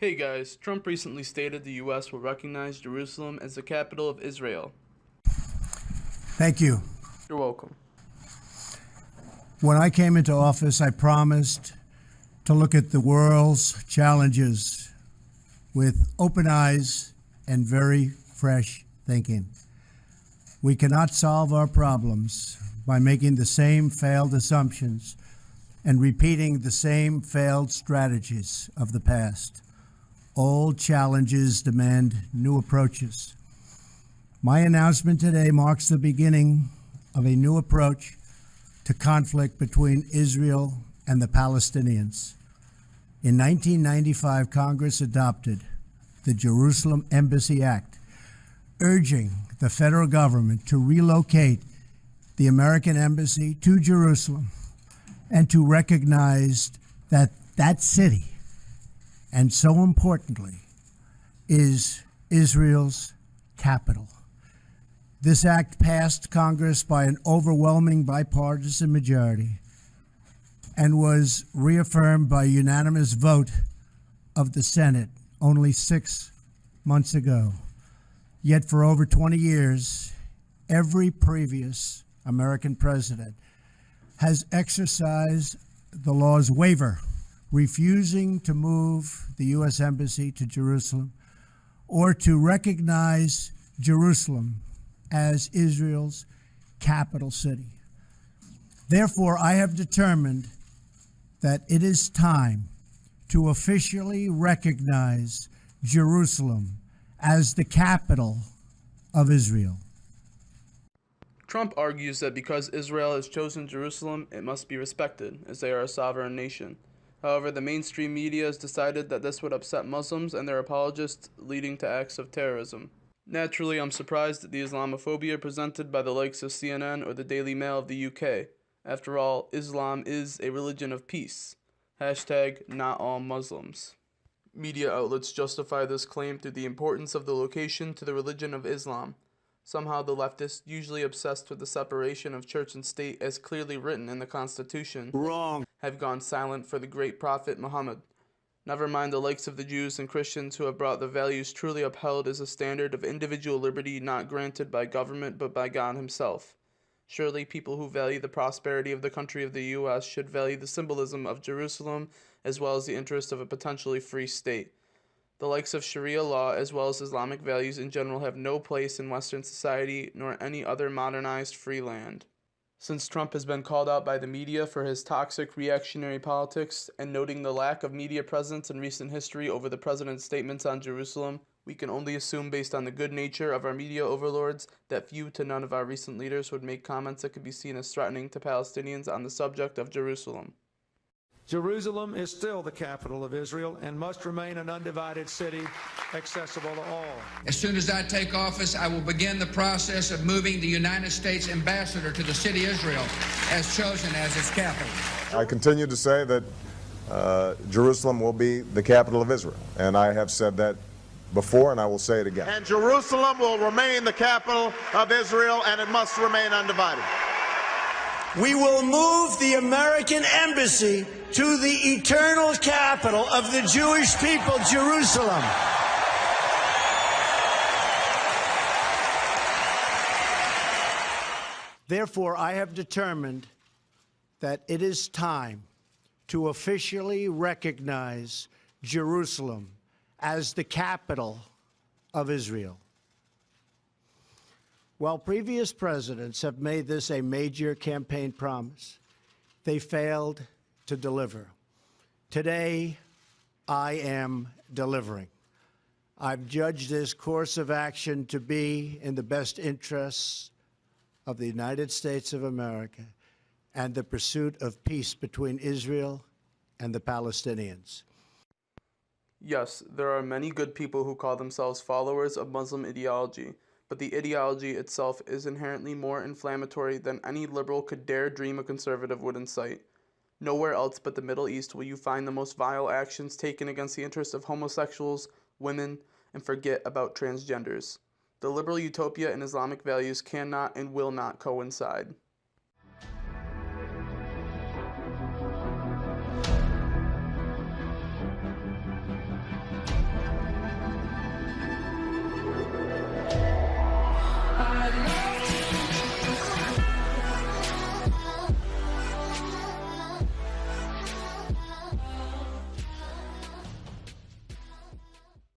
Hey guys, Trump recently stated the U.S. will recognize Jerusalem as the capital of Israel. Thank you. You're welcome. When I came into office, I promised to look at the world's challenges with open eyes and very fresh thinking. We cannot solve our problems by making the same failed assumptions and repeating the same failed strategies of the past. Old challenges demand new approaches. My announcement today marks the beginning of a new approach to conflict between Israel and the Palestinians. In 1995, Congress adopted the Jerusalem Embassy Act, urging the federal government to relocate the American embassy to Jerusalem and to recognize that that city, and so importantly, is Israel's capital. This act passed Congress by an overwhelming bipartisan majority and was reaffirmed by a unanimous vote of the Senate only 6 months ago. Yet for over 20 years, every previous American president has exercised the law's waiver, refusing to move the U.S. Embassy to Jerusalem or to recognize Jerusalem as Israel's capital city. Therefore, I have determined that it is time to officially recognize Jerusalem as the capital of Israel. Trump argues that because Israel has chosen Jerusalem, it must be respected, as they are a sovereign nation. However, the mainstream media has decided that this would upset Muslims and their apologists, leading to acts of terrorism. Naturally, I'm surprised at the Islamophobia presented by the likes of CNN or the Daily Mail of the UK. After all, Islam is a religion of peace. Hashtag not all Muslims. Media outlets justify this claim through the importance of the location to the religion of Islam. Somehow the leftists, usually obsessed with the separation of church and state as clearly written in the Constitution, have gone silent for the great prophet Muhammad. Never mind the likes of the Jews and Christians who have brought the values truly upheld as a standard of individual liberty not granted by government but by God himself. Surely people who value the prosperity of the country of the U.S. should value the symbolism of Jerusalem as well as the interest of a potentially free state. The likes of Sharia law as well as Islamic values in general have no place in Western society nor any other modernized free land. Since Trump has been called out by the media for his toxic reactionary politics and noting the lack of media presence in recent history over the president's statements on Jerusalem, we can only assume based on the good nature of our media overlords that few to none of our recent leaders would make comments that could be seen as threatening to Palestinians on the subject of Jerusalem. Jerusalem is still the capital of Israel and must remain an undivided city accessible to all. As soon as I take office, I will begin the process of moving the United States ambassador to the city of Israel as chosen as its capital. I continue to say that Jerusalem will be the capital of Israel, and I have said that before, and I will say it again. And Jerusalem will remain the capital of Israel, and it must remain undivided. We will move the American embassy to the eternal capital of the Jewish people, Jerusalem. Therefore, I have determined that it is time to officially recognize Jerusalem as the capital of Israel. While previous presidents have made this a major campaign promise, they failed to deliver. Today, I am delivering. I've judged this course of action to be in the best interests of the United States of America and the pursuit of peace between Israel and the Palestinians. Yes, there are many good people who call themselves followers of Muslim ideology, but the ideology itself is inherently more inflammatory than any liberal could dare dream a conservative would incite. Nowhere else but the Middle East will you find the most vile actions taken against the interests of homosexuals, women, and forget about transgenders. The liberal utopia and Islamic values cannot and will not coincide.